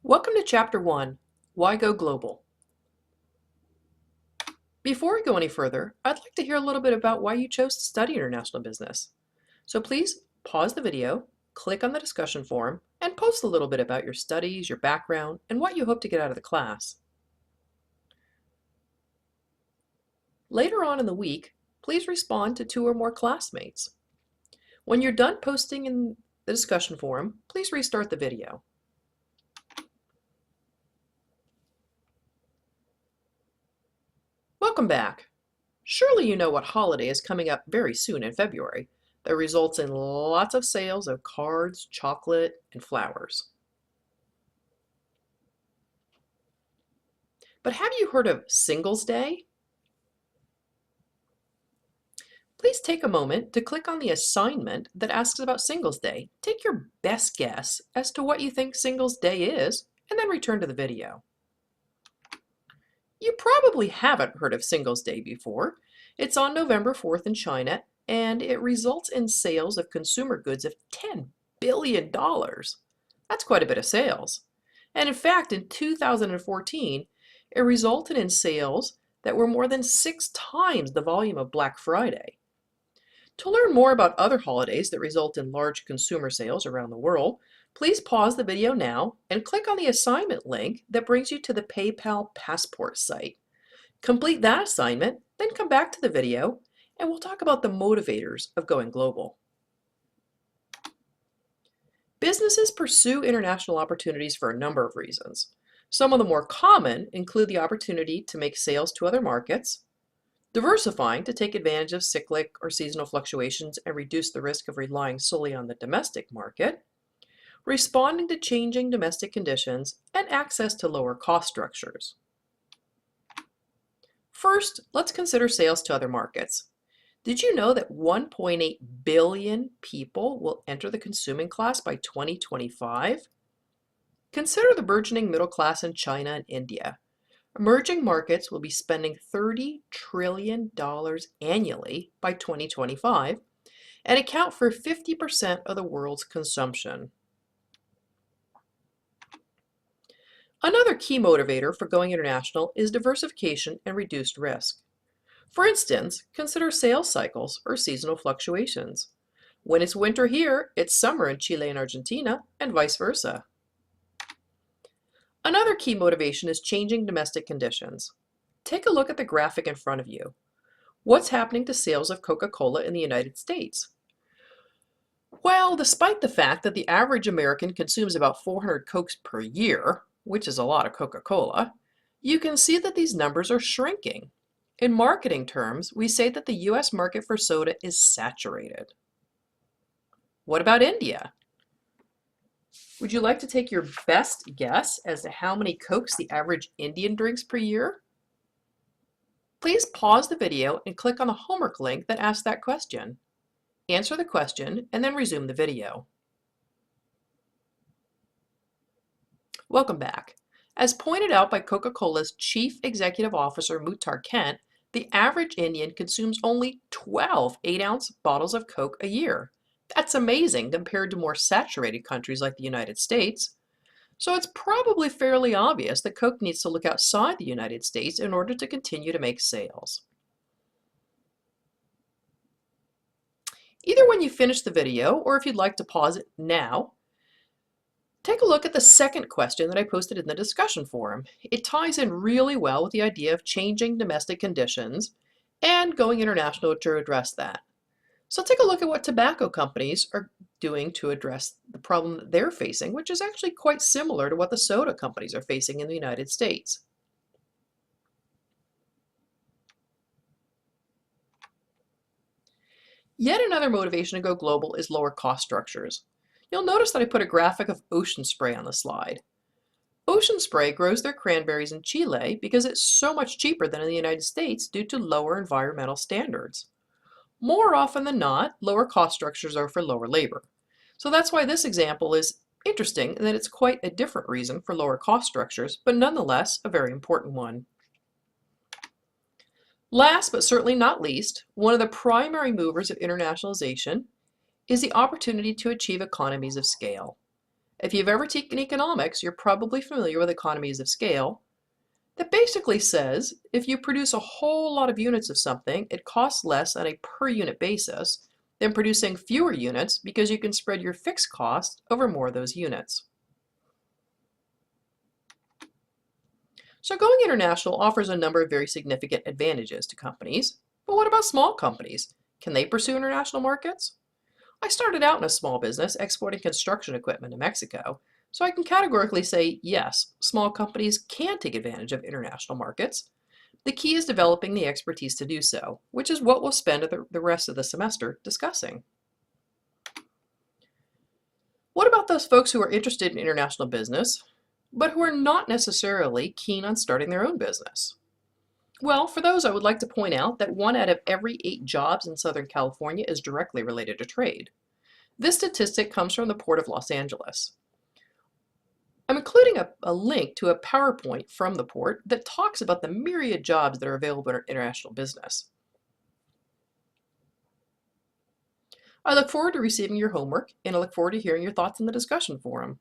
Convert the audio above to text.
Welcome to Chapter 1, Why Go Global? Before we go any further, I'd like to hear a little bit about why you chose to study international business. So please pause the video, click on the discussion forum, and post a little bit about your studies, your background, and what you hope to get out of the class. Later on in the week, please respond to 2 or more classmates. When you're done posting in the discussion forum, please restart the video. Welcome back. Surely you know what holiday is coming up very soon in February that results in lots of sales of cards, chocolate, and flowers. But have you heard of Singles Day? Please take a moment to click on the assignment that asks about Singles Day. Take your best guess as to what you think Singles Day is, and then return to the video. You probably haven't heard of Singles Day before. It's on November 4th in China, and it results in sales of consumer goods of $10 billion. That's quite a bit of sales. And in fact, in 2014, it resulted in sales that were more than 6 times the volume of Black Friday. To learn more about other holidays that result in large consumer sales around the world, please pause the video now and click on the assignment link that brings you to the PayPal Passport site. Complete that assignment, then come back to the video, and we'll talk about the motivators of going global. Businesses pursue international opportunities for a number of reasons. Some of the more common include the opportunity to make sales to other markets, diversifying to take advantage of cyclic or seasonal fluctuations and reduce the risk of relying solely on the domestic market, responding to changing domestic conditions, and access to lower cost structures. First, let's consider sales to other markets. Did you know that 1.8 billion people will enter the consuming class by 2025? Consider the burgeoning middle class in China and India. Emerging markets will be spending $30 trillion annually by 2025 and account for 50% of the world's consumption. Another key motivator for going international is diversification and reduced risk. For instance, consider sales cycles or seasonal fluctuations. When it's winter here, it's summer in Chile and Argentina, and vice versa. Another key motivation is changing domestic conditions. Take a look at the graphic in front of you. What's happening to sales of Coca-Cola in the United States? Well, despite the fact that the average American consumes about 400 Cokes per year, which is a lot of Coca-Cola, you can see that these numbers are shrinking. In marketing terms, we say that the US market for soda is saturated. What about India? Would you like to take your best guess as to how many Cokes the average Indian drinks per year? Please pause the video and click on the homework link that asks that question. Answer the question and then resume the video. Welcome back. As pointed out by Coca-Cola's Chief Executive Officer Muhtar Kent, the average Indian consumes only 12 8-ounce bottles of Coke a year. That's amazing compared to more saturated countries like the United States. So it's probably fairly obvious that Coke needs to look outside the United States in order to continue to make sales. Either when you finish the video or if you'd like to pause it now, take a look at the second question that I posted in the discussion forum. It ties in really well with the idea of changing domestic conditions and going international to address that. So take a look at what tobacco companies are doing to address the problem that they're facing, which is actually quite similar to what the soda companies are facing in the United States. Yet another motivation to go global is lower cost structures. You'll notice that I put a graphic of Ocean Spray on the slide. Ocean Spray grows their cranberries in Chile because it's so much cheaper than in the United States due to lower environmental standards. More often than not, lower cost structures are for lower labor. So that's why this example is interesting in that it's quite a different reason for lower cost structures, but nonetheless a very important one. Last but certainly not least, one of the primary movers of internationalization is the opportunity to achieve economies of scale. If you've ever taken economics, you're probably familiar with economies of scale. That basically says if you produce a whole lot of units of something, it costs less on a per unit basis than producing fewer units because you can spread your fixed cost over more of those units. So going international offers a number of very significant advantages to companies. But what about small companies? Can they pursue international markets? I started out in a small business exporting construction equipment to Mexico, so I can categorically say yes, small companies can take advantage of international markets. The key is developing the expertise to do so, which is what we'll spend the rest of the semester discussing. What about those folks who are interested in international business, but who are not necessarily keen on starting their own business? Well, for those, I would like to point out that 1 out of every 8 jobs in Southern California is directly related to trade. This statistic comes from the Port of Los Angeles. I'm including a link to a PowerPoint from the port that talks about the myriad jobs that are available in international business. I look forward to receiving your homework, and I look forward to hearing your thoughts in the discussion forum.